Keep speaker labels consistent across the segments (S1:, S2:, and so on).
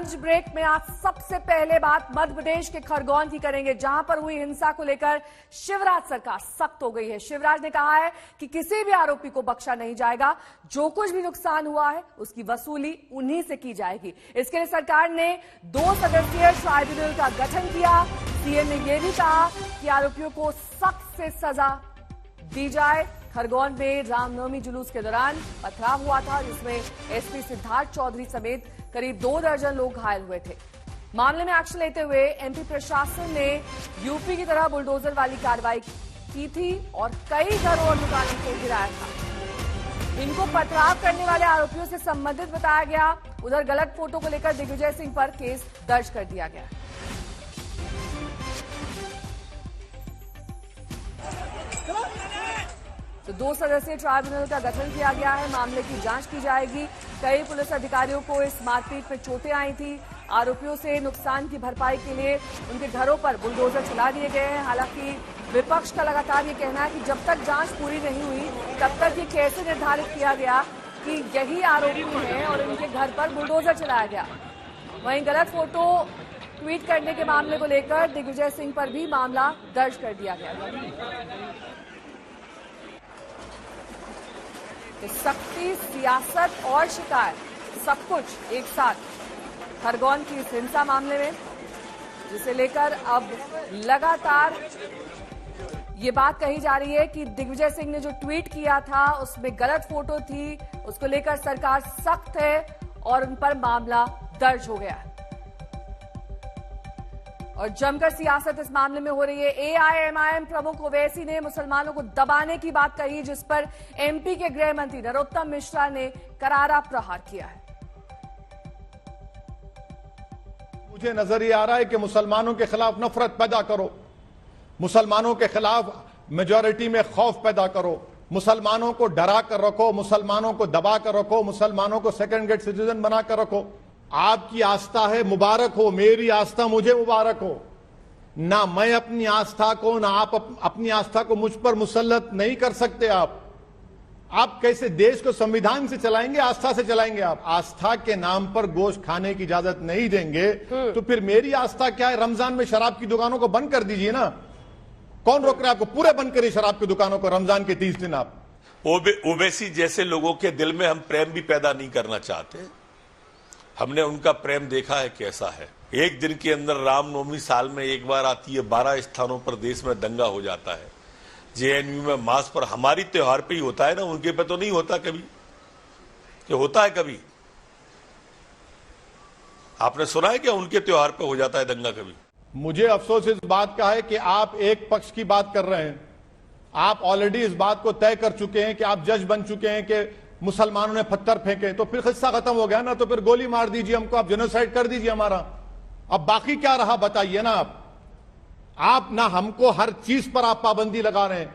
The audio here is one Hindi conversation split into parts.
S1: लंच ब्रेक में आज सबसे पहले बात मध्य प्रदेश के खरगोन की करेंगे, जहां पर हुई हिंसा को लेकर शिवराज सरकार सख्त हो गई है। शिवराज ने कहा है कि किसी भी आरोपी को बख्शा नहीं जाएगा, जो कुछ भी नुकसान हुआ है उसकी वसूली उन्हीं से की जाएगी। इसके लिए सरकार ने 2 सदस्यीय ट्राइब्यूनल का गठन किया। सीएम ने यह भी कहा कि आरोपियों को सख्त से सजा दी जाए। खरगोन में रामनवमी जुलूस के दौरान पथराव हुआ था, जिसमें एसपी सिद्धार्थ चौधरी समेत करीब 2 दर्जन लोग घायल हुए थे। मामले में एक्शन लेते हुए एमपी प्रशासन ने यूपी की तरह बुलडोजर वाली कार्रवाई की थी और कई घरों और दुकानों को गिराया था। इनको पथराव करने वाले आरोपियों से संबंधित बताया गया। उधर गलत फोटो को लेकर दिग्विजय सिंह पर केस दर्ज कर दिया गया। तो 2 सदस्यीय ट्राइब्यूनल का गठन किया गया है। मामले की जांच की जाएगी। कई पुलिस अधिकारियों को इस मारपीट में चोटें आई थी। आरोपियों से नुकसान की भरपाई के लिए उनके घरों पर बुलडोजर चला दिए गए हैं। हालांकि विपक्ष का लगातार ये कहना है कि जब तक जांच पूरी नहीं हुई तब तक ये कैसे निर्धारित किया गया कि यही आरोपी हैं और इनके घर पर बुलडोजर चलाया गया। वहीं गलत फोटो ट्वीट करने के मामले को लेकर दिग्विजय सिंह पर भी मामला दर्ज कर दिया गया। सख्ती, सियासत और शिकायत, सब कुछ एक साथ खरगोन की इस हिंसा मामले में, जिसे लेकर अब लगातार ये बात कही जा रही है कि दिग्विजय सिंह ने जो ट्वीट किया था उसमें गलत फोटो थी। उसको लेकर सरकार सख्त है और उन पर मामला दर्ज हो गया है। और जमकर सियासत इस मामले में हो रही है। एआईएमआईएम प्रमुख ओवैसी ने मुसलमानों को दबाने की बात कही, जिस पर एमपी के गृह मंत्री नरोत्तम मिश्रा ने करारा प्रहार किया है।
S2: मुझे नजर ये आ रहा है कि मुसलमानों के खिलाफ नफरत पैदा करो, मुसलमानों के खिलाफ मेजॉरिटी में खौफ पैदा करो, मुसलमानों को डरा कर रखो, मुसलमानों को दबा कर रखो, मुसलमानों को सेकंड ग्रेड सिटीजन बना कर रखो। आपकी आस्था है, मुबारक हो। मेरी आस्था मुझे मुबारक हो। ना मैं अपनी आस्था को, ना आप अपनी आस्था को मुझ पर मुसल्लत नहीं कर सकते। आप कैसे देश को संविधान से चलाएंगे, आस्था से चलाएंगे? आप आस्था के नाम पर गोश्त खाने की इजाजत नहीं देंगे तो फिर मेरी आस्था क्या है? रमजान में शराब की दुकानों को बंद कर दीजिए ना। कौन रोक रहा है आपको? पूरे बंद करिए शराब की दुकानों को रमजान के 30 दिन। आप
S3: ओवैसी जैसे लोगों के दिल में हम प्रेम भी पैदा नहीं करना चाहते। हमने उनका प्रेम देखा है कैसा है। एक दिन के अंदर रामनवमी साल में एक बार आती है, 12 स्थानों पर देश में दंगा हो जाता है। जेएनयू में मास पर हमारी त्योहार पे ही होता है ना, उनके पे तो नहीं होता कभी। कि होता है कभी? आपने सुना है क्या उनके त्योहार पे हो जाता है दंगा कभी?
S2: मुझे अफसोस इस बात का है कि आप एक पक्ष की बात कर रहे हैं। आप ऑलरेडी इस बात को तय कर चुके हैं कि आप जज बन चुके हैं कि मुसलमानों ने पत्थर फेंके, तो फिर किस्सा खत्म हो गया ना। तो फिर गोली मार दीजिए हमको, आप जेनोसाइड कर दीजिए हमारा। अब बाकी क्या रहा बताइए ना। आप ना हमको हर चीज पर आप पाबंदी लगा रहे हैं।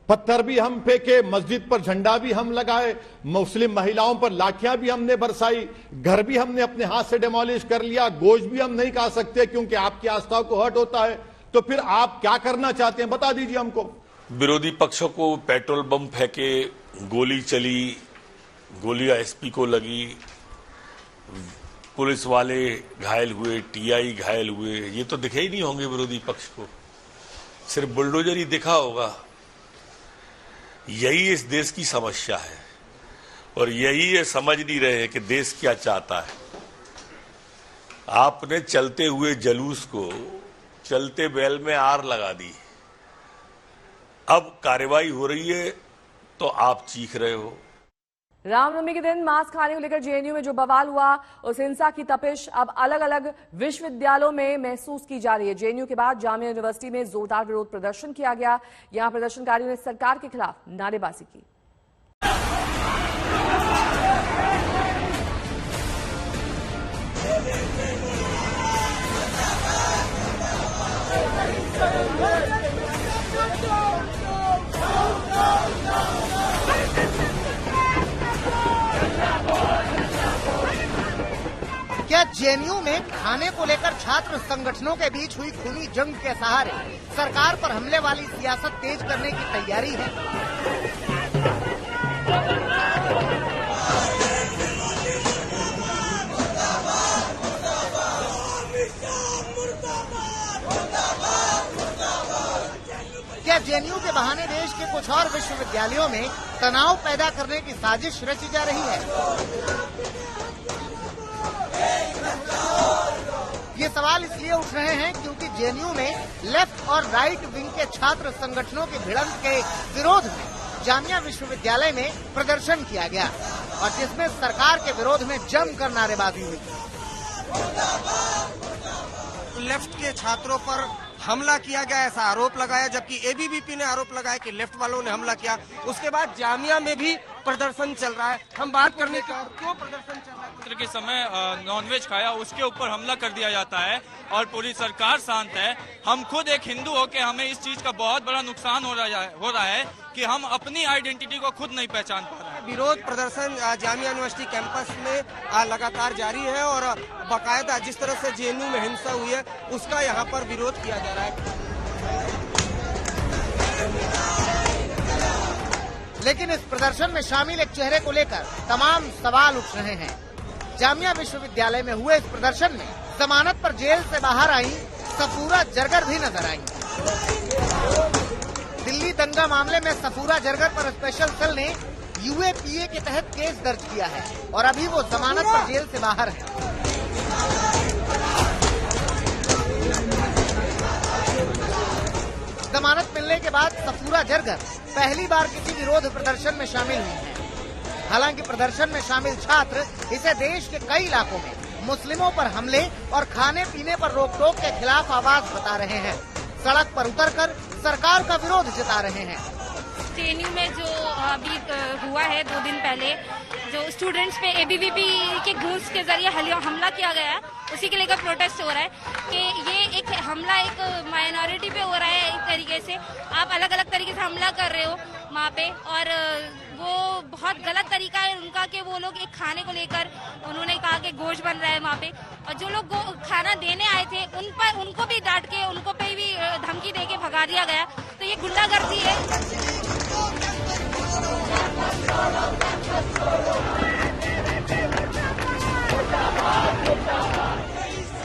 S2: पत्थर भी हम फेंके, मस्जिद पर झंडा भी हम लगाए, मुस्लिम महिलाओं पर लाठियां भी हमने बरसाई, घर भी हमने अपने हाथ से डिमोलिश कर लिया, गोश्त भी हम नहीं खा सकते क्योंकि आपकी आस्था को हर्ट होता है। तो फिर आप क्या करना चाहते हैं बता दीजिए हमको।
S3: विरोधी पक्षों को पेट्रोल बम फेंके, गोली चली, गोलियां एसपी को लगी, पुलिस वाले घायल हुए, टीआई घायल हुए, ये तो दिखे ही नहीं होंगे विरोधी पक्ष को। सिर्फ बुलडोजर ही दिखा होगा। यही इस देश की समस्या है और यही ये समझ नहीं रहे कि देश क्या चाहता है। आपने चलते हुए जुलूस को चलते बैल में आर लगा दी। अब कार्रवाई हो रही है तो आप चीख रहे हो।
S1: रामनवमी के दिन मांस खाने को लेकर जेएनयू में जो बवाल हुआ, उस हिंसा की तपिश अब अलग अलग विश्वविद्यालयों में महसूस की जा रही है। जेएनयू के बाद जामिया यूनिवर्सिटी में जोरदार विरोध प्रदर्शन किया गया। यहां प्रदर्शनकारियों ने सरकार के खिलाफ नारेबाजी की।
S4: क्या जेएनयू में खाने को लेकर छात्र संगठनों के बीच हुई खूनी जंग के सहारे सरकार पर हमले वाली सियासत तेज करने की तैयारी है? जेएनयू के बहाने देश के कुछ और विश्वविद्यालयों में तनाव पैदा करने की साजिश रची जा रही है। ये सवाल इसलिए उठ रहे हैं क्योंकि जेएनयू में लेफ्ट और राइट विंग के छात्र संगठनों की भिड़ंत के विरोध में जामिया विश्वविद्यालय में प्रदर्शन किया गया और जिसमें सरकार के विरोध में जमकर नारेबाजी हुई।
S5: लेफ्ट के छात्रों पर हमला किया गया ऐसा आरोप लगाया, जबकि एबीवीपी ने आरोप लगाया कि लेफ्ट वालों ने हमला किया। उसके बाद जामिया में भी प्रदर्शन चल रहा है। हम बात करने का क्यों प्रदर्शन चल रहा है
S6: के समय नॉनवेज खाया उसके ऊपर हमला कर दिया जाता है और पूरी सरकार शांत है। हम खुद एक हिंदू होकर हमें इस चीज का बहुत बड़ा नुकसान हो रहा है कि हम अपनी आइडेंटिटी को खुद नहीं पहचान पा रहे हैं।
S5: विरोध प्रदर्शन जामिया यूनिवर्सिटी कैंपस में लगातार जारी है और बाकायदा जिस तरह से जेएनयू में हिंसा हुई है उसका यहाँ पर विरोध किया जा रहा है।
S4: लेकिन इस प्रदर्शन में शामिल एक चेहरे को लेकर तमाम सवाल उठ रहे हैं। जामिया विश्वविद्यालय में हुए इस प्रदर्शन में जमानत पर जेल से बाहर आई सफूरा जरगर भी नजर आई। दिल्ली दंगा मामले में सफूरा जरगर पर स्पेशल सेल ने यूएपीए के तहत केस दर्ज किया है और अभी वो जमानत पर जेल से बाहर है। जमानत मिलने के बाद सफूरा जरगर पहली बार किसी विरोध प्रदर्शन में शामिल हुई है। हालांकि प्रदर्शन में शामिल छात्र इसे देश के कई इलाकों में मुस्लिमों पर हमले और खाने पीने पर रोक टोक के खिलाफ आवाज बता रहे हैं। सड़क पर उतरकर सरकार का विरोध जता रहे हैं।
S7: जेएनयू में जो अभी हुआ है 2 दिन पहले जो स्टूडेंट्स पे एबीवीपी के गूंज के जरिए हमला किया गया है, उसी के लेकर प्रोटेस्ट हो रहा है कि ये एक हमला एक माइनॉरिटी पे हो रहा है। एक तरीके से आप अलग अलग तरीके से हमला कर रहे हो वहाँ पे और वो बहुत गलत तरीका है उनका कि वो लोग एक खाने को लेकर उन्होंने कहा कि गोश्त बन रहा है वहाँ पे और जो लोग खाना देने आए थे उनको भी डांट के उनको पे भी धमकी दे के भगा दिया गया। तो ये गुंडागर्दी है।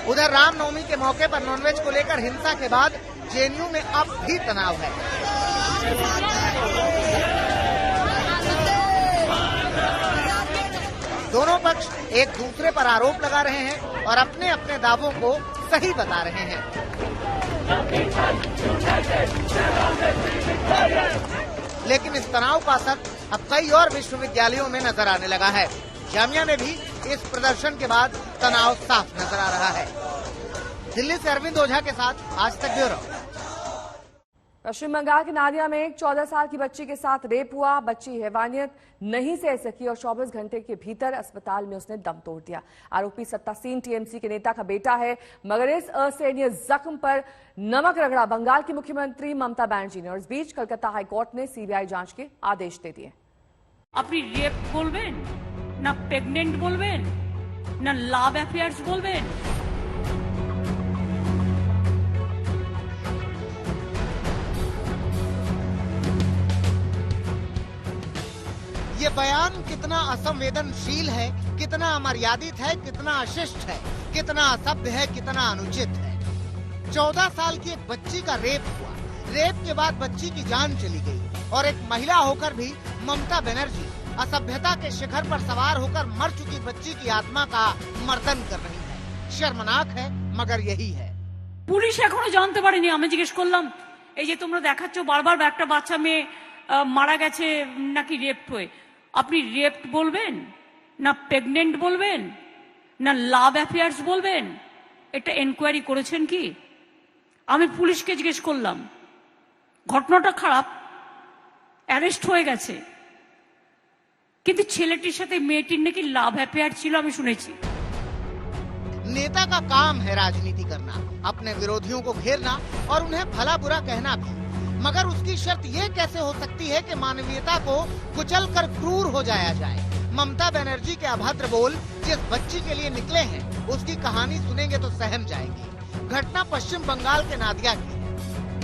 S4: उधर रामनवमी के मौके पर नॉनवेज को लेकर हिंसा के बाद जेएनयू में अब भी तनाव है। दोनों पक्ष एक दूसरे पर आरोप लगा रहे हैं और अपने अपने दावों को सही बता रहे हैं। लेकिन इस तनाव का असर अब कई और विश्वविद्यालयों में नजर आने लगा है। जामिया में भी इस प्रदर्शन के बाद तनाव साफ नजर आ रहा है। दिल्ली से अरविंद ओझा के साथ आज तक ब्यूरो।
S1: पश्चिम बंगाल के नादिया में एक 14 साल की बच्ची के साथ रेप हुआ। बच्ची हैवानियत नहीं सह सकी और 24 घंटे के भीतर अस्पताल में उसने दम तोड़ दिया। आरोपी सत्तासीन टीएमसी के नेता का बेटा है, मगर इस असहनीय जख्म पर नमक रगड़ा बंगाल की मुख्यमंत्री ममता बनर्जी ने और इस बीच कलकत्ता हाईकोर्ट ने सीबीआई जांच के आदेश दे दिए।
S8: अपनी रेप बोलबेन ना प्रेगनेंट बोलबेन ना लाभ अफेयर्स बोलबेन।
S4: ये बयान कितना असंवेदनशील है, कितना अमर्यादित है, कितना अशिष्ट है, कितना असभ्य है, कितना अनुचित है। 14 साल की एक बच्ची का रेप हुआ। रेप के बाद बच्ची की जान चली गई और एक महिला होकर भी ममता बनर्जी असभ्यता के शिखर पर सवार होकर मर चुकी बच्ची की आत्मा का मर्दन कर रही है। शर्मनाक है, मगर यही है।
S8: পুলিশ এখনো জানতে পারেনি। আমি জিজ্ঞেস করলাম, এই যে তোমরা দেখাচ্ছ বারবার একটা বাচ্চা মেয়ে মারা গেছে নাকি রেপ হয়ে, আপনি রেপ বলবেন না প্রেগনেন্ট বলবেন না লাভ অ্যাফেয়ার্স বলবেন? এটা এনকোয়ারি করেছেন কি? আমি পুলিশকে জিজ্ঞেস করলাম। ঘটনাটা খারাপ, অ্যারেস্ট হয়ে গেছে, কিন্তু ছেলেটির সাথে মেয়েটির নাকি লাভ অ্যাফেয়ার ছিল আমি শুনেছি।
S4: नेता का काम है राजनीति करना, अपने विरोधियों को घेरना और उन्हें भला बुरा कहना भी, मगर उसकी शर्त ये कैसे हो सकती है कि मानवीयता को कुचलकर क्रूर हो जाया जाए। ममता बनर्जी के अभद्र बोल जिस बच्ची के लिए निकले हैं उसकी कहानी सुनेंगे तो सहम जाएंगे। घटना पश्चिम बंगाल के नादिया की है।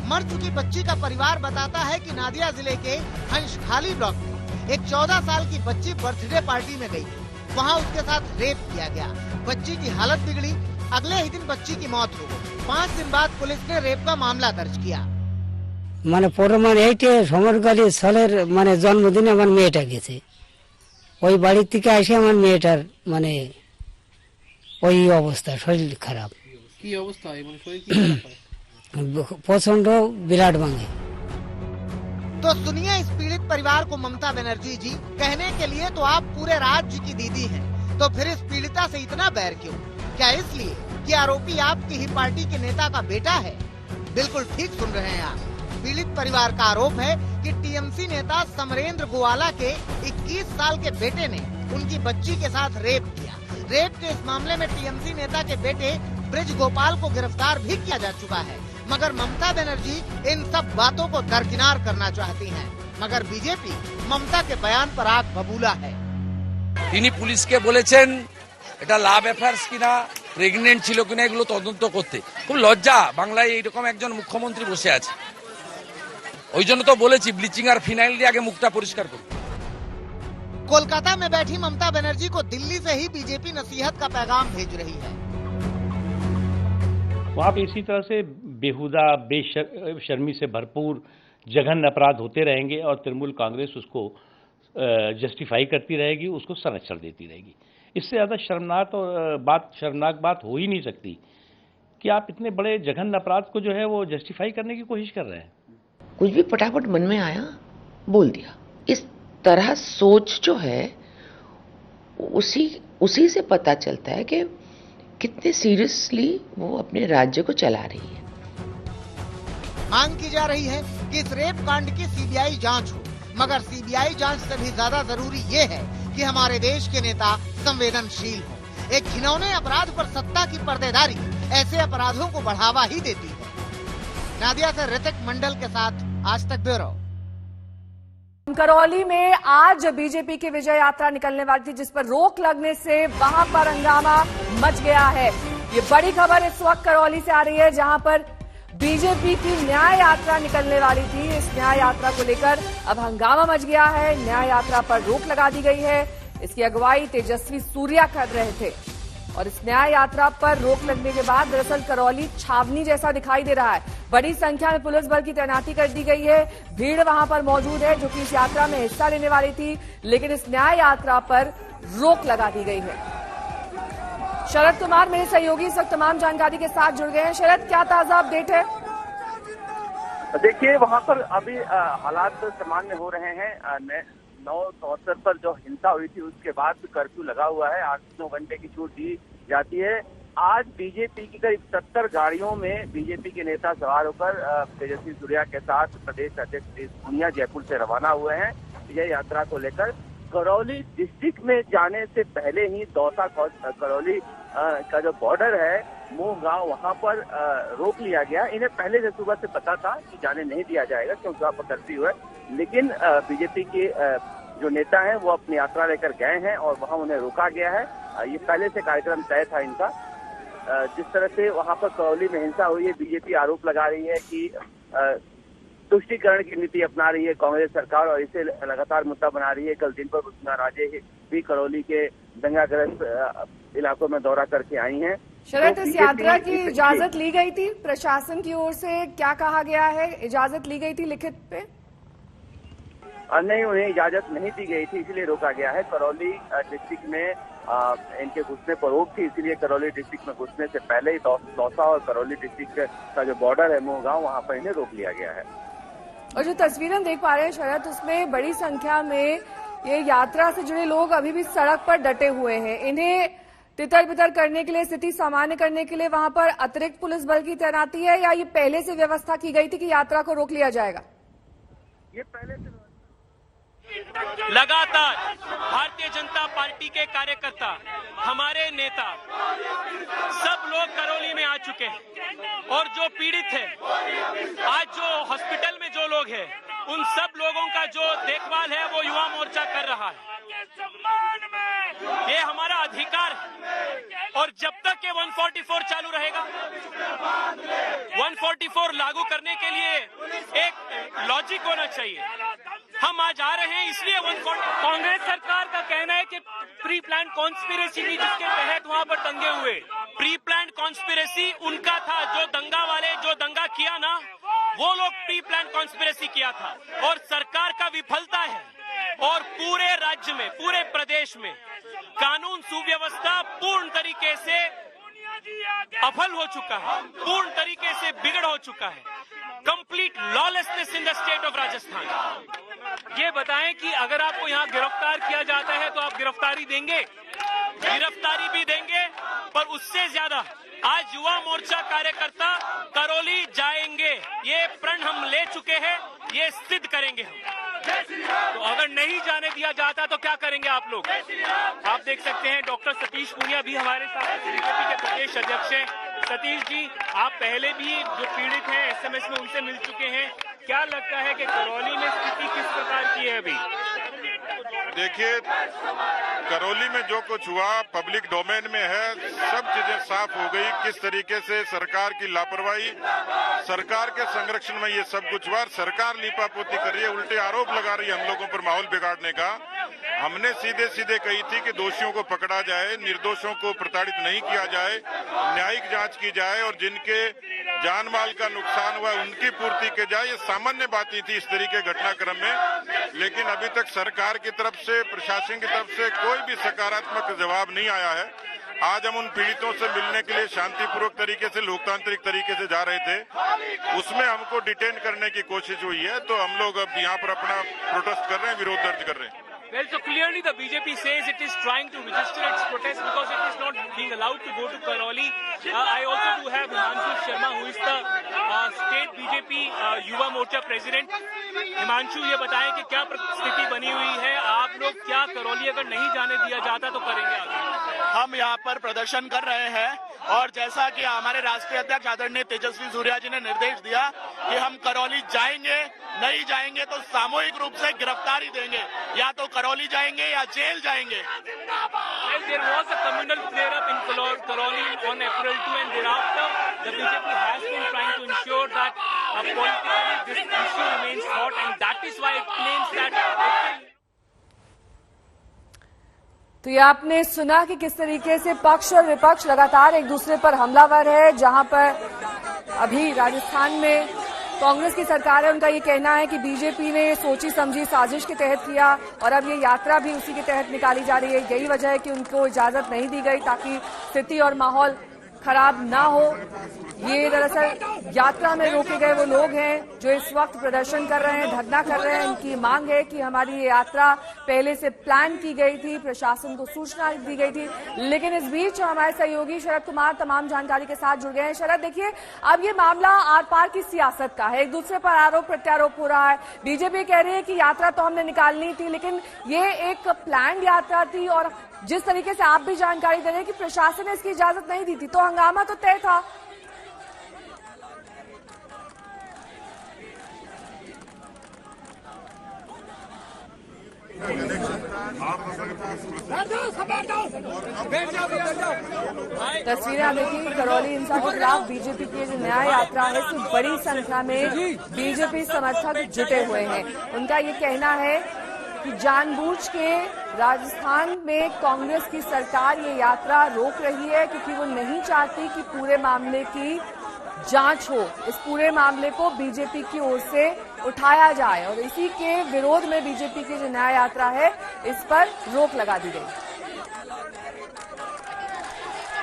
S4: मर चुकी बच्ची का परिवार बताता है कि नादिया जिले के हंसखाली ब्लॉक में एक 14 साल की बच्ची बर्थडे पार्टी में गई। वहाँ उसके साथ रेप किया गया। बच्ची की हालत बिगड़ी। अगले ही दिन बच्ची की मौत हो गई। 5 दिन बाद पुलिस ने रेप का मामला दर्ज किया।
S9: মানে প্রমাণ এইটে সমরকালী সালের মানে জন্মদিনে আমার মেয়েটা গেছে, ওই বাড়ি থেকে এসে আমার মেয়েটার মানে ওই অবস্থা, শরীর খারাপ,
S10: কি অবস্থা হয় মানে শরীর কি খারাপ হয়?
S9: প্রচন্ড বিরাট ভাঙে।
S4: तो सुनिए इस पीड़ित परिवार को ममता बनर्जी जी, कहने के लिए तो आप पूरे राज्य की दीदी हैं, तो फिर इस पीड़िता से इतना बैर क्यों? क्या इसलिए कि आरोपी आपकी ही पार्टी के नेता का बेटा है? बिल्कुल ठीक सुन रहे हैं आप। पीड़ित परिवार का आरोप है कि टीएमसी नेता समरेंद्र गोवाला के 21 साल के बेटे ने उनकी बच्ची के साथ रेप किया। रेप के इस मामले में टीएमसी नेता के बेटे ब्रिज गोपाल को गिरफ्तार भी किया जा चुका है, मगर ममता बनर्जी इन सब बातों को दरकिनार करना चाहती हैं। मगर बीजेपी ममता के बयान पर आग बबूला है।
S11: তিনি পুলিশকে বলেছেন এটা লাভ অ্যাফেয়ার্স কিনা, প্রেগনেন্ট ছিল কিনা এগুলো তদন্ত করতে। খুব লজ্জা, বাংলায় এইরকম একজন মুখ্যমন্ত্রী বসে আছে। ওই জন্য তো বলেছি ব্লিচিং আর ফিনাইল দিয়ে আগে মুখটা পরিষ্কার করুন।
S4: कोलकाता में बैठी ममता बनर्जी को दिल्ली से ही बीजेपी नसीहत का पैगाम भेज रही है।
S12: वहाँ पे इसी तरह से बेहुदा बेशर्मी से भरपूर जघन्य अपराध होते रहेंगे और तृणमूल कांग्रेस उसको जस्टिफाई करती रहेगी, उसको संरक्षण देती रहेगी। इससे ज़्यादा शर्मनाक बात हो ही नहीं सकती कि आप इतने बड़े जघन्य अपराध को जो है वो जस्टिफाई करने की कोशिश कर रहे हैं।
S13: कुछ भी फटाफट मन में आया बोल दिया। इस तरह सोच जो है उसी से पता चलता है कि कितने सीरियसली वो अपने राज्य को चला रही है।
S4: मांग की जा रही है कि इस रेप कांड की सीबीआई जांच हो, मगर सीबीआई जांच से भी ज्यादा जरूरी ये है कि हमारे देश के नेता संवेदनशील हों। एक घिनौने अपराध पर सत्ता की पर्देदारी ऐसे अपराधों को बढ़ावा ही देती है। नादिया से ऋतिक मंडल के साथ आज तक ब्यूरो।
S1: करौली में आज बीजेपी की विजय यात्रा निकलने वाली थी, जिस पर रोक लगने से वहां पर हंगामा मच गया है। ये बड़ी खबर इस वक्त करौली से आ रही है, जहां पर बीजेपी की न्याय यात्रा निकलने वाली थी। इस न्याय यात्रा को लेकर अब हंगामा मच गया है। न्याय यात्रा पर रोक लगा दी गई है। इसकी अगुवाई तेजस्वी सूर्या कर रहे थे और इस न्याय यात्रा पर रोक लगने के बाद दरअसल करौली छावनी जैसा दिखाई दे रहा है। बड़ी संख्या में पुलिस बल की तैनाती कर दी गई है। भीड़ वहां पर मौजूद है जो कि इस यात्रा में हिस्सा लेने वाली थी, लेकिन इस न्याय यात्रा पर रोक लगा दी गई है। शरद कुमार मेरे सहयोगी इस वक्त तमाम जानकारी के साथ जुड़ गए हैं। शरद, क्या ताजा अपडेट है?
S14: देखिए, वहां पर अभी हालात सामान्य हो रहे हैं। 9 पर जो हिंसा हुई थी उसके बाद कर्फ्यू लगा हुआ है। 8-9 घंटे की छूट दी जाती है। आज बीजेपी की करीब 70 गाड़ियों में बीजेपी के नेता सवार होकर तेजस्वी सूर्या के साथ प्रदेश अध्यक्ष सोनिया जयपुर से रवाना हुए हैं विजय यात्रा को लेकर। करौली डिस्ट्रिक्ट में जाने से पहले ही दौसा करौली का जो बॉर्डर है मोह गांव, वहां पर रोक लिया गया। इन्हें पहले से सुबह से पता था कि जाने नहीं दिया जाएगा क्योंकि वहां पर कर्फ्यू है, लेकिन बीजेपी के जो नेता हैं वो अपनी यात्रा लेकर गए हैं और वहां उन्हें रोका गया है। ये पहले से कार्यक्रम तय था इनका। जिस तरह से वहां पर करौली में हिंसा हुई है, बीजेपी आरोप लगा रही है कि तुष्टीकरण की नीति अपना रही है कांग्रेस सरकार और इसे लगातार मुद्दा बना रही है। कल दिन पर वसुंधरा राजे भी करौली के दंगाग्रस्त इलाकों में दौरा करके आई हैं।
S1: शरद, इस यात्रा की इजाजत ली गई थी प्रशासन की ओर से? क्या कहा गया है? इजाजत ली गई थी लिखित पे?
S14: नहीं, उन्हें इजाजत नहीं दी गई थी, इसलिए रोका गया है। करौली डिस्ट्रिक्ट में इनके घुसने पर रोक थी, इसीलिए करौली डिस्ट्रिक्ट में घुसने से पहले ही दौसा और करौली डिस्ट्रिक्ट का जो बॉर्डर है मोहगांव, वहां पर इन्हें रोक लिया गया है।
S1: और जो तस्वीरें हम देख पा रहे हैं शरद, उसमें बड़ी संख्या में ये यात्रा से जुड़े लोग अभी भी सड़क पर डटे हुए हैं। इन्हें तितर बितर करने के लिए, स्थिति सामान्य करने के लिए वहां पर अतिरिक्त पुलिस बल की तैनाती है या ये पहले से व्यवस्था की गई थी कि यात्रा को रोक लिया जाएगा?
S14: ये पहले से
S15: लगातार भारतीय जनता पार्टी के कार्यकर्ता, हमारे नेता, सब लोग करौली में आ चुके हैं और जो पीड़ित है, आज जो हॉस्पिटल में जो लोग हैं, उन सब लोगों का जो देखभाल है वो युवा मोर्चा कर रहा है। ये हमारा अधिकार है और जब तक ये 144 चालू रहेगा, 144 लागू करने के लिए एक लॉजिक होना चाहिए। हम आज आ रहे हैं इसलिए 140। कांग्रेस सरकार का कहना है कि प्री प्लान कॉन्स्पिरेसी थी जिसके तहत वहां पर दंगे हुए। प्री प्लान कॉन्स्पिरेसी उनका था, जो दंगा वाले जो दंगा किया ना, वो लोग प्री प्लान कॉन्स्पिरेसी किया था और सरकार का विफलता है और पूरे राज्य में, पूरे प्रदेश में कानून सुव्यवस्था पूर्ण तरीके से अफल हो चुका है, पूर्ण तरीके से बिगड़ हो चुका है। Complete lawlessness in the state of Rajasthan. ये बताएं कि अगर आपको यहाँ गिरफ्तार किया जाता है तो आप गिरफ्तारी देंगे? गिरफ्तारी भी देंगे, पर उससे ज्यादा आज युवा मोर्चा कार्यकर्ता करौली जाएंगे। ये प्रण हम ले चुके हैं, ये सिद्ध करेंगे हम। तो अगर नहीं जाने दिया जाता तो क्या करेंगे आप लोग? आप देख सकते हैं डॉक्टर सतीश पूनिया भी हमारे साथ बीजेपी के प्रदेश अध्यक्ष हैं। सतीश जी, आप पहले भी जो पीड़ित हैं एसएमएस में उनसे मिल चुके हैं, क्या लगता है कि करौली में स्थिति किस प्रकार की है अभी?
S16: देखिए, करौली में जो कुछ हुआ पब्लिक डोमेन में है, सब चीजें साफ हो गई। किस तरीके से सरकार की लापरवाही, सरकार के संरक्षण में ये सब कुछ हुआ। सरकार लीपापोती कर रही है, उल्टे आरोप लगा रही है हम लोगों पर माहौल बिगाड़ने का। हमने सीधे सीधे कही थी कि दोषियों को पकड़ा जाए, निर्दोषों को प्रताड़ित नहीं किया जाए, न्यायिक जांच की जाए और जिनके जान माल का नुकसान हुआ उनकी पूर्ति की जाए। ये सामान्य बातें थी इस तरीके घटनाक्रम में, लेकिन अभी तक सरकार की तरफ से, प्रशासन की तरफ से कोई भी सकारात्मक जवाब नहीं आया है। आज हम उन पीड़ितों से मिलने के लिए शांतिपूर्वक तरीके से, लोकतांत्रिक तरीके से जा रहे थे, उसमें हमको डिटेन करने की कोशिश हुई है। तो हम लोग अब यहाँ पर अपना प्रोटेस्ट कर रहे हैं, विरोध दर्ज कर रहे हैं।
S15: Well, so clearly the BJP says it is trying to register its protest because it is not being allowed to go to Karoli. I also do have Himanshu Sharma, who is the state BJP Yuva Morcha president. Himanshu, ये बताएं कि क्या स्थिति बनी हुई है, आप लोग क्या करौली अगर नहीं जाने दिया जाता तो करेंगे आगे?
S17: हम यहाँ पर प्रदर्शन कर रहे हैं और जैसा कि हमारे राष्ट्रीय अध्यक्ष आदरणीय तेजस्वी सूर्या जी ने निर्देश दिया कि हम करौली जाएंगे, नहीं जाएंगे तो सामूहिक रूप से गिरफ्तारी देंगे, या तो करौली जाएंगे या जेल जाएंगे।
S15: Well, there was a communal flare-up in Karoli on April 2 and thereafter the BJP has been trying to ensure that politically this issue remains hot and that is why it claims that
S1: तो ये आपने सुना कि किस तरीके से पक्ष और विपक्ष लगातार एक दूसरे पर हमलावर है। जहां पर अभी राजस्थान में कांग्रेस की सरकार है, उनका ये कहना है कि बीजेपी ने सोची समझी साजिश के तहत किया और अब ये यात्रा भी उसी के तहत निकाली जा रही है। यही वजह है कि उनको इजाजत नहीं दी गई ताकि स्थिति और माहौल खराब ना हो। ये दरअसल यात्रा में रोके गए वो लोग हैं जो इस वक्त प्रदर्शन कर रहे हैं, धरना कर रहे हैं। इनकी मांग है कि हमारी ये यात्रा पहले से प्लान की गई थी, प्रशासन को सूचना दी गई थी। लेकिन इस बीच हमारे सहयोगी शरद कुमार तमाम जानकारी के साथ जुड़ गए हैं। शरद, देखिए, अब ये मामला आर पार की सियासत का है, एक दूसरे पर आरोप प्रत्यारोप हो रहा है। बीजेपी कह रही है कि यात्रा तो हमने निकालनी थी, लेकिन ये एक प्लान यात्रा थी और जिस तरीके से आप भी जानकारी दे रहे हैं कि प्रशासन ने इसकी इजाजत नहीं दी थी, तो हंगामा तो तय था। तस्वीरें आप देखिए, करौली हिंसा के खिलाफ बीजेपी की जो न्याय यात्रा है, इसमें बड़ी संख्या में बीजेपी समर्थक जुटे हुए हैं। उनका ये कहना है कि जानबूझ के राजस्थान में कांग्रेस की सरकार ये यात्रा रोक रही है क्योंकि वो नहीं चाहती कि पूरे मामले की जांच हो, इस पूरे मामले को बीजेपी की ओर से उठाया जाए और इसी के विरोध में बीजेपी की जो न्याय यात्रा है इस पर रोक लगा दी गई।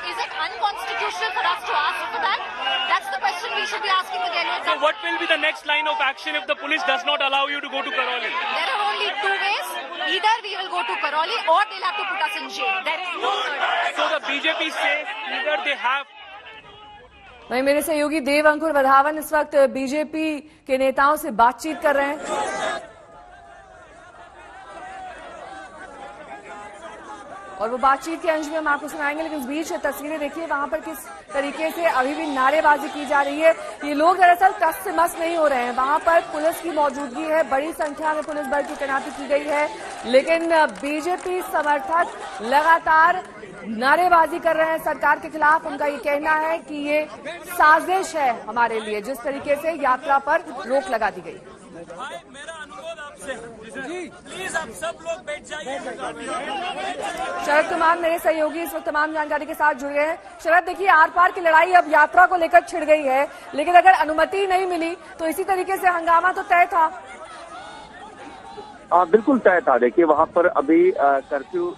S18: Is it unconstitutional for us to ask for that? That's the question we should be asking the Gehlot.
S15: So what will be the next line of action if the police does not allow you to go to Karoli?
S18: There are only two ways. Either we will go to Karoli or they'll have to put us in jail. There is no third.
S15: So the BJP says either they have.
S1: वहीं मेरे सहयोगी देव अंकुर वधावन इस वक्त बीजेपी के नेताओं से बातचीत कर रहे हैं और वो बातचीत के अंश में हम आपको सुनाएंगे। लेकिन इस बीच तस्वीरें देखिए, वहां पर किस तरीके से अभी भी नारेबाजी की जा रही है। ये लोग दरअसल टस से मस नहीं हो रहे हैं। वहां पर पुलिस की मौजूदगी है, बड़ी संख्या में पुलिस बल की तैनाती की गई है, लेकिन बीजेपी समर्थक लगातार नारेबाजी कर रहे हैं सरकार के खिलाफ। उनका ये कहना है कि ये साजिश है हमारे लिए, जिस तरीके से यात्रा पर रोक लगा दी गई।
S15: आपसे प्लीज आप सब लोग बैठ जाइए।
S1: शरद कुमार मेरे सहयोगी इस वक्त तमाम जानकारी के साथ जुड़ गए हैं। शरद, देखिए आर पार की लड़ाई अब यात्रा को लेकर छिड़ गई है, लेकिन अगर अनुमति नहीं मिली तो इसी तरीके से हंगामा तो तय था।
S14: बिल्कुल तय था। देखिए वहां पर अभी कर्फ्यू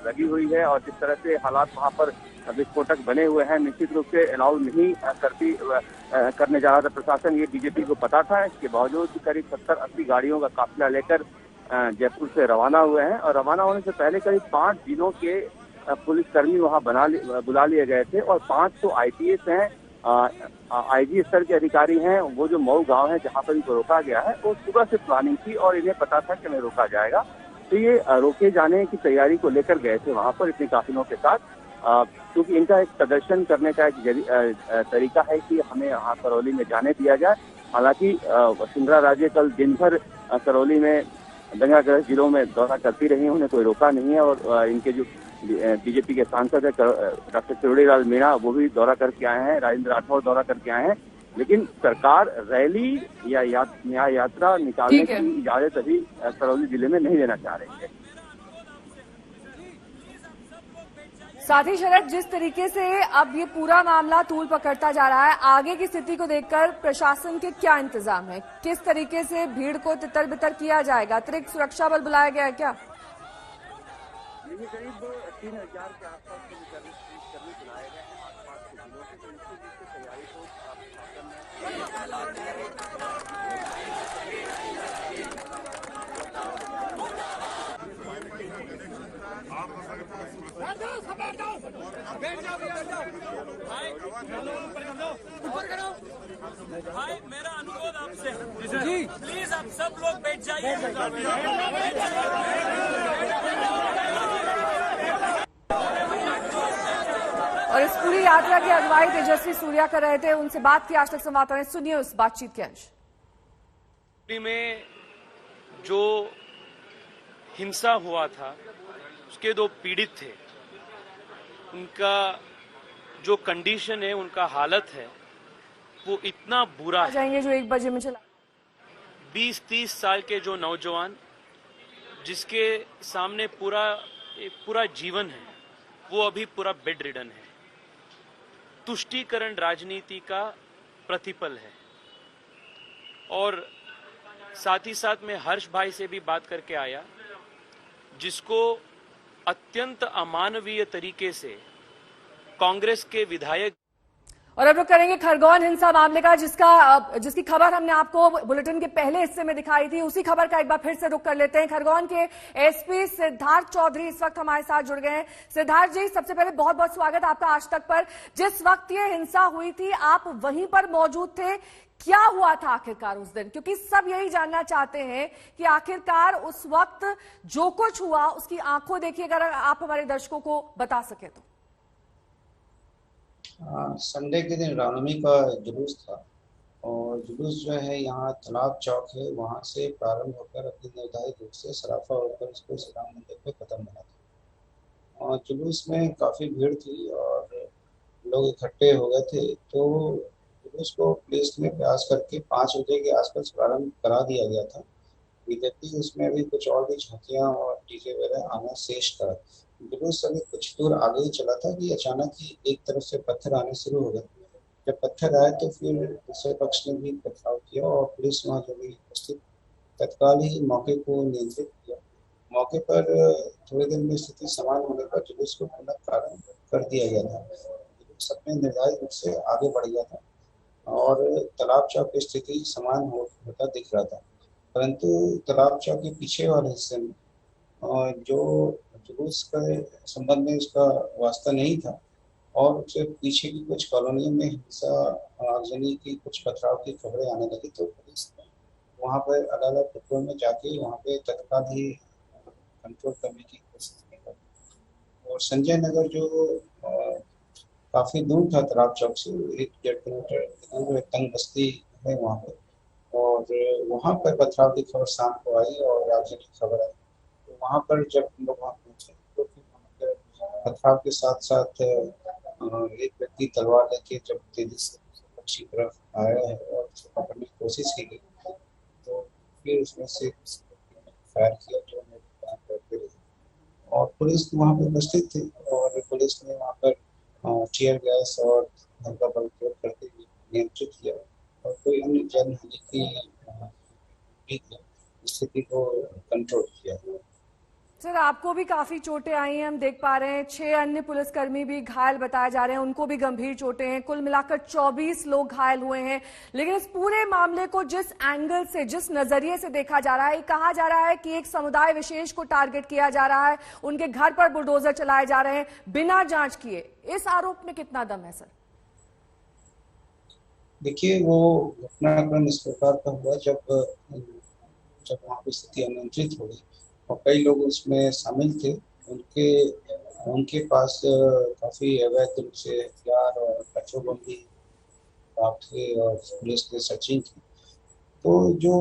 S14: लगी हुई है और जिस तरह से हालात वहां पर विस्फोटक बने हुए हैं, निश्चित रूप से अलाउ नहीं करने जा रहा था प्रशासन। ये बीजेपी को पता था। इसके बावजूद करीब 70-80 गाड़ियों का काफिला लेकर जयपुर से रवाना हुए हैं और रवाना होने से पहले करीब 5 जिलों के पुलिसकर्मी वहां बुला लिए गए थे और 5 तो IPS हैं, IG स्तर के अधिकारी हैं। वो जो मऊ गांव है जहां पर इनको रोका गया है, वो सुबह से प्लानिंग थी और इन्हें पता था कि हमें रोका जाएगा, तो ये रोके जाने की तैयारी को लेकर गए थे वहां पर इतने काफिलों के साथ, क्योंकि इनका एक प्रदर्शन करने का एक तरीका है कि हमें यहाँ करौली में जाने दिया जाए। हालांकि वसुंधरा राजे कल दिन भर करौली में दंगाग्रस्त जिलों में दौरा करती रही, उन्हें कोई रोका नहीं है और इनके जो बीजेपी के सांसद है डॉक्टर किरोड़ीलाल मीणा, वो भी दौरा करके आए हैं, राजेंद्र राठौड़ दौरा करके आए हैं, लेकिन सरकार रैली या न्याय यात्रा निकालने की इजाजत अभी करौली जिले में नहीं देना चाह रही है।
S1: साथ ही शरद, जिस तरीके से अब ये पूरा मामला तूल पकड़ता जा रहा है, आगे की स्थिति को देखकर प्रशासन के क्या इंतजाम है? किस तरीके से भीड़ को तितर बितर किया जाएगा? अतिरिक्त सुरक्षा बल बुलाया गया है क्या?
S14: करीब 3000 के आसपास कर्मी बुलाए गए हैं आसपास के जिलों से, तो निश्चित रूप से तैयारी को
S15: भाई मेरा अनुरोध आपसे प्लीज आप सब लोग बैठ जाइए।
S1: और इस पूरी यात्रा की अगुवाई तेजस्वी सूर्या कर रहे थे। उनसे बात की आज तक संवाददाता ने, सुनिए उस बातचीत के अंश।
S15: में जो हिंसा हुआ था उसके 2 पीड़ित थे, उनका जो कंडीशन है, उनका हालत है, वो इतना बुरा है।
S1: जाएंगे जो 1 बजे में चला
S15: 20-30 साल के जो नौजवान जिसके सामने पूरा जीवन है, वो अभी पूरा बेड रिडन है। तुष्टीकरण राजनीति का प्रतिफल है। और साथ ही साथ मैं हर्ष भाई से भी बात करके आया, जिसको अत्यंत अमानवीय तरीके से कांग्रेस के विधायक।
S1: और अब लोग करेंगे खरगोन हिंसा मामले का, जिसकी खबर हमने आपको बुलेटिन के पहले हिस्से में दिखाई थी। उसी खबर का एक बार फिर से रुख कर लेते हैं। खरगोन के SP सिद्धार्थ चौधरी इस वक्त हमारे साथ जुड़ गए हैं। सिद्धार्थ जी, सबसे पहले बहुत बहुत स्वागत आपका आज तक पर। जिस वक्त ये हिंसा हुई थी आप वहीं पर मौजूद थे, क्या हुआ था आखिरकार उस दिन? क्योंकि सब यही जानना चाहते हैं कि आखिरकार उस वक्त जो कुछ हुआ उसकी आंखों देखिए, अगर आप हमारे दर्शकों को बता सके तो।
S19: संडे के दिन रामनवमी का जुलूस था और जुलूस जो है यहाँ तालाब चौक है, वहाँ से प्रारंभ होकर अपनी निर्धारित रूप से सराफा होकर उसको श्री राम मंदिर पे खत्म होना था। और जुलूस में काफ़ी भीड़ थी और लोग इकट्ठे हो गए थे, तो जुलूस को पुलिस ने प्रयास करके 5 बजे के आसपास प्रारंभ करा दिया गया था। बीजेपी उसमें अभी कुछ और भी झांकियाँ और डीजे वगैरह आना शेष था। जुलूस अभी कुछ दूर आगे ही चला था कि अचानक ही एक तरफ से पत्थर आने शुरू हो गए। जब पत्थर आए तो फिर दूसरे पक्ष ने भी पथराव किया और पुलिस वहाँ जो भी उपस्थित तत्काल ही मौके को नियंत्रित किया। मौके पर थोड़ी देर में स्थिति समान होने पर जुलूस को पुनः प्रारंभ कर दिया गया था। जुलूस अपने निर्धारित रूप से आगे बढ़ गया था और तालाब चौक की स्थिति समान होता दिख रहा था, परंतु तालाब चौक के पीछे वाले हिस्से में जो जुलूस के संबंध में उसका वास्ता नहीं था और उससे पीछे की कुछ कॉलोनियों में हिंसा आगजनी की कुछ पथराव की खबरें आने लगी, तो पुलिस ने वहाँ पर अलग अलग टुकड़ों में जाके वहाँ पे तत्काल ही कंट्रोल करने की कोशिश की। और संजय नगर जो काफ़ी दूर था तालाब चौक से, 1-1.5 किलोमीटर दूर तंग बस्ती है वहाँ पर, और वहाँ पर पथराव की खबर शाम को आई और आगजनी की खबर आई। तो वहाँ पर जब हम लोग वहाँ पहुँचे तो फिर वहाँ पर पथराव के साथ साथ एक व्यक्ति तलवार लेके जब तेजी से पक्ष की तरफ आया है और उसको पकड़ने की कोशिश की गई, तो फिर उसमें से फायर किया जो करते रहे और पुलिस वहाँ पर उपस्थित थी और पुलिस ने वहाँ पर टीयर गैस और हल्का बल प्रयोग करके नियंत्रित किया और कोई अन्य जनहानि की स्थिति को कंट्रोल किया।
S1: सर, आपको भी काफी चोटें आई हैं, हम देख पा रहे हैं। 6 अन्य पुलिसकर्मी भी घायल बताए जा रहे हैं, उनको भी गंभीर चोटें हैं। कुल मिलाकर 24 लोग घायल हुए हैं। लेकिन इस पूरे मामले को जिस एंगल से, जिस नजरिए से देखा जा रहा है, कहा जा रहा है कि एक समुदाय विशेष को टारगेट किया जा रहा है, उनके घर पर बुलडोजर चलाए जा रहे हैं बिना जांच किए। इस आरोप में कितना दम है सर?
S19: देखिए, वो घटनाक्रम इस प्रकार का हुआ जब वहाँ की स्थिति अनियंत्रित हो गई और कई लोग उसमें शामिल थे। उनके पास काफी अवैध रूप से हथियार और पेट्रोल बम भी प्राप्त हुए और पुलिस ने सर्चिंग की। तो जो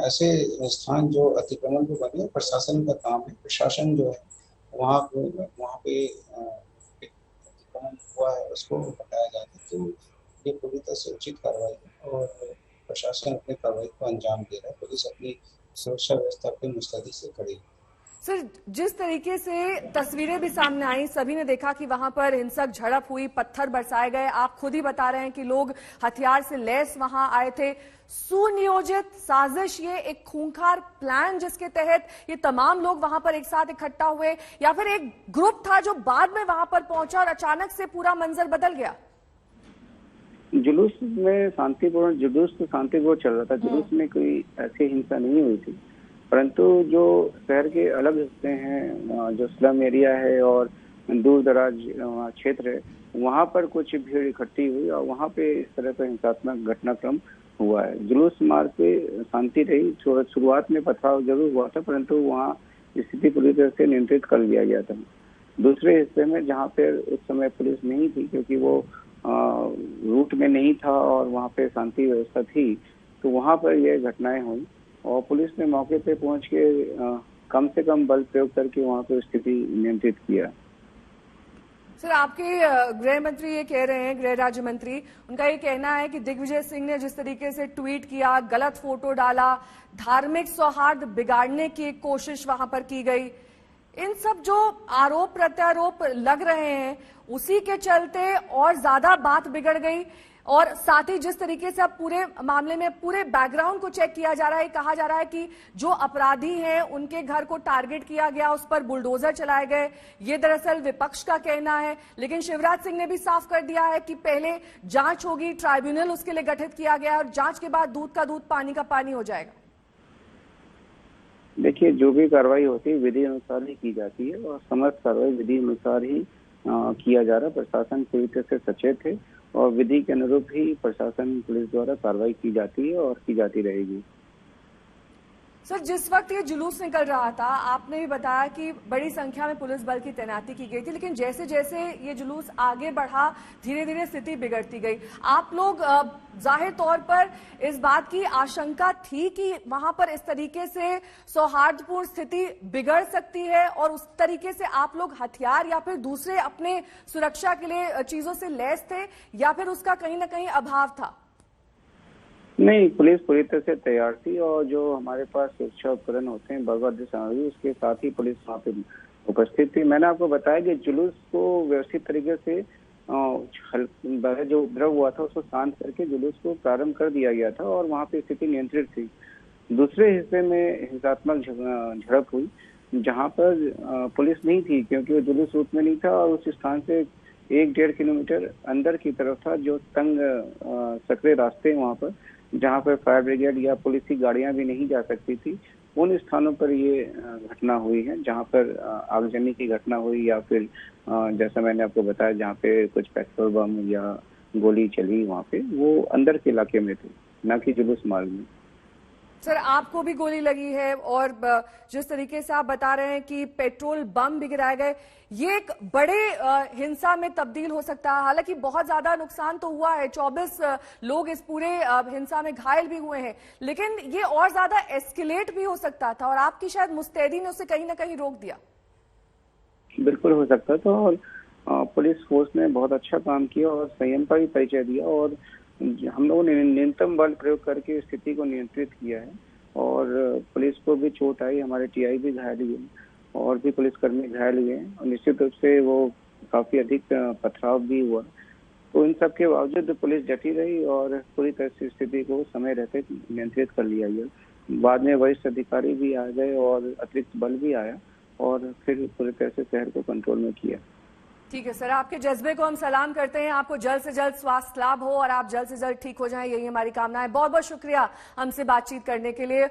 S19: ऐसे स्थान जो अतिक्रमण को बने, प्रशासन का काम है। प्रशासन जो है वहाँ पे अतिक्रमण हुआ है उसको हटाया जाए। तो ये पूरी तरह से उचित कार्रवाई है और प्रशासन अपनी कार्रवाई को अंजाम दे रहा है। पुलिस अपनी सुरक्षा व्यवस्था पे मुस्तैदी से खड़ी।
S1: सर, जिस तरीके से तस्वीरें भी सामने आई, सभी ने देखा कि वहां पर हिंसक झड़प हुई, पत्थर बरसाए गए। आप खुद ही बता रहे हैं कि लोग हथियार से लैस वहां आए थे। सुनियोजित साजिश, ये एक खूंखार प्लान जिसके तहत ये तमाम लोग वहां पर एक साथ इकट्ठा हुए, या फिर एक ग्रुप था जो बाद में वहां पर पहुंचा और अचानक से पूरा मंजर बदल गया?
S20: जुलूस में शांतिपूर्ण, जुलूस तो शांतिपूर्ण चल रहा था। जुलूस में कोई ऐसी हिंसा नहीं हुई थी, परंतु जो शहर के अलग हिस्से हैं, जो स्लम एरिया है और दूर दराज क्षेत्र है, वहाँ पर कुछ भीड़ इकट्ठी हुई और वहाँ पे इस तरह का हिंसात्मक घटनाक्रम हुआ है। जुलूस मार्ग पे शांति रही। शुरुआत में पथराव जरूर हुआ था, परंतु वहाँ स्थिति पूरी तरह से नियंत्रित कर लिया गया था। दूसरे हिस्से में जहाँ पे उस समय पुलिस नहीं थी, क्योंकि वो रूट में नहीं था और वहाँ पे शांति व्यवस्था थी, तो वहाँ पर ये घटनाएं हुई और पुलिस ने मौके पे पहुंच के कम से कम बल प्रयोग करके वहाँ पे स्थिति नियंत्रित किया।
S1: सर, आपके गृह मंत्री ये कह रहे हैं, गृह राज्य मंत्री, उनका ये कहना है कि दिग्विजय सिंह ने जिस तरीके से ट्वीट किया, गलत फोटो डाला, धार्मिक सौहार्द बिगाड़ने की कोशिश वहां पर की गई। इन सब जो आरोप प्रत्यारोप लग रहे हैं, उसी के चलते और ज्यादा बात बिगड़ गई। और साथ ही जिस तरीके से अब पूरे मामले में पूरे बैकग्राउंड को चेक किया जा रहा है, कहा जा रहा है कि जो अपराधी हैं उनके घर को टारगेट किया गया, उस पर बुलडोजर चलाए गए। ये दरअसल विपक्ष का कहना है, लेकिन शिवराज सिंह ने भी साफ कर दिया है कि पहले जांच होगी, ट्राइब्यूनल उसके लिए गठित किया गया और जांच के बाद दूध का दूध पानी का पानी हो जाएगा।
S20: देखिए, जो भी कार्रवाई होती है विधि अनुसार ही की जाती है और समस्त कार्रवाई विधि अनुसार ही किया जा रहा है। प्रशासन पूरी तरह से सचेत है और विधि के अनुरूप ही प्रशासन पुलिस द्वारा कार्रवाई की जाती है और की जाती रहेगी।
S1: सर, जिस वक्त ये जुलूस निकल रहा था, आपने भी बताया कि बड़ी संख्या में पुलिस बल की तैनाती की गई थी, लेकिन जैसे जैसे ये जुलूस आगे बढ़ा, धीरे धीरे स्थिति बिगड़ती गई। आप लोग जाहिर तौर पर इस बात की आशंका थी कि वहां पर इस तरीके से सौहार्दपूर्ण स्थिति बिगड़ सकती है और उस तरीके से आप लोग हथियार या फिर दूसरे अपने सुरक्षा के लिए चीजों से लैस थे, या फिर उसका कहीं ना कहीं अभाव था?
S20: नहीं, पुलिस पूरी तरह से तैयार थी और जो हमारे पास सुरक्षा उपकरण होते हैं, बर्बाद सामग्री, उसके साथ ही पुलिस वहाँ पे उपस्थित थी। मैंने आपको बताया कि जुलूस को व्यवस्थित तरीके से जो उपद्रव हुआ था उसको शांत करके जुलूस को प्रारंभ कर दिया गया था और वहाँ पे स्थिति नियंत्रित थी। दूसरे हिस्से में हिंसात्मक झड़प हुई जहाँ पर पुलिस नहीं थी, क्योंकि वो जुलूस रूट में नहीं था और उस स्थान से 1-1.5 किलोमीटर अंदर की तरफ था, जो तंग सकरे रास्ते वहाँ पर, जहाँ पर फायर ब्रिगेड या पुलिस की गाड़ियां भी नहीं जा सकती थी। उन स्थानों पर ये घटना हुई है जहाँ पर आगजनी की घटना हुई, या फिर जैसा मैंने आपको बताया जहाँ पे कुछ पेट्रोल बम या गोली चली, वहाँ पे वो अंदर के इलाके में थे, न कि जुलूस मार्ग में।
S1: सर, आपको भी गोली लगी है और जिस तरीके से आप बता रहे हैं कि पेट्रोल बम भी गिराए गए, ये एक बड़े हिंसा में तब्दील हो सकता है। हालांकि बहुत ज्यादा नुकसान तो हुआ है, 24 लोग इस पूरे हिंसा में घायल भी हुए हैं, लेकिन ये और ज्यादा एस्केलेट भी हो सकता था और आपकी शायद मुस्तैदी ने उसे कहीं ना कहीं रोक दिया।
S20: बिल्कुल हो सकता था और पुलिस फोर्स ने बहुत अच्छा काम किया और संयम का भी परिचय दिया और हम लोगों ने न्यूनतम बल प्रयोग करके स्थिति को नियंत्रित किया है और पुलिस को भी चोट आई, हमारे टीआई भी घायल हुए और भी पुलिसकर्मी घायल हुए और निश्चित रूप से वो काफी अधिक पथराव भी हुआ। तो इन सब के बावजूद पुलिस डटी रही और पूरी तरह से स्थिति को समय रहते नियंत्रित कर लिया गया। बाद में वरिष्ठ अधिकारी भी आ गए और अतिरिक्त बल भी आया और फिर पूरी तरह से शहर को कंट्रोल में किया।
S1: ठीक है सर, आपके जज्बे को हम सलाम करते हैं। आपको जल्द से जल्द स्वास्थ्य लाभ हो और आप जल्द से जल्द ठीक हो जाएं, यही हमारी कामना है। बहुत बहुत शुक्रिया हमसे बातचीत करने के लिए।